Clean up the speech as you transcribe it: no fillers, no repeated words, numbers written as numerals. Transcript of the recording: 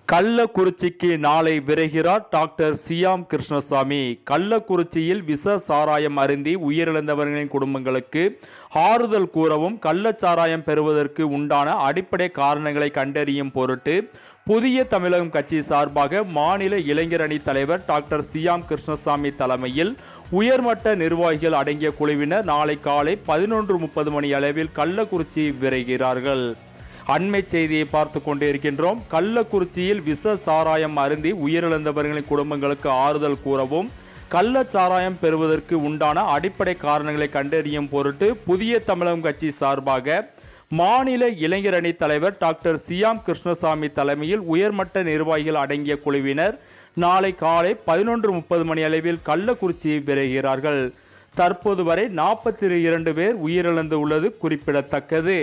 கள்ளக்குறிச்சிக்கு நாளை விரைகிறார் doctor Siam Krishnasamy. கள்ளக்குறிச்சியில் விஷ சாராயம் அருந்தி உயிரிழந்தவர்களின் குடும்பங்களுக்கு ஆறுதல் கூறவும் கள்ளச்சாராயம் பெறுவதற்கு உண்டான அடிப்படை காரணங்களை கண்டறியும் பொருட்டு புதிய தமிழகம் கட்சி சார்பாக மாநில இளைஞர் அணி தலைவர் டாக்டர் சியாம் கிருஷ்ணசாமி தலைமையில் உயர்மட்ட நிர்வாகிகள் அடங்கிய குழுவினர் நாளை காலை 11:30 மணி அளவில் கள்ளக்குறிச்சி விரைகிறார்கள். அண்மை செய்தியை பார்த்து கொண்டிருக்கின்றோம். கள்ளக்குறிச்சியில் விஷ சாராயம் அருந்தி உயிரிழந்தவர்களின் குடும்பங்களுக்கு ஆறுதல் கூறவும் கள்ளச்சாராயம் பெறுவதற்கு உண்டான அடிப்படை காரணங்களை கண்டறியும் பொருட்டு புதிய தமிழகம் கட்சி சார்பாக மாநில இளைஞர் அணி தலைவர் டாக்டர் சியாம் கிருஷ்ணசாமி தலைமையில் உயர்மட்ட நிர்வாகிகள் அடங்கிய குழுவினர் நாளை காலை 11:30 மணி அளவில் கள்ளக்குறிச்சி விரைகிறார்கள். தற்போது வரை 42 பேர் உயிரிழந்து உள்ளது குறிப்பிடத்தக்கது.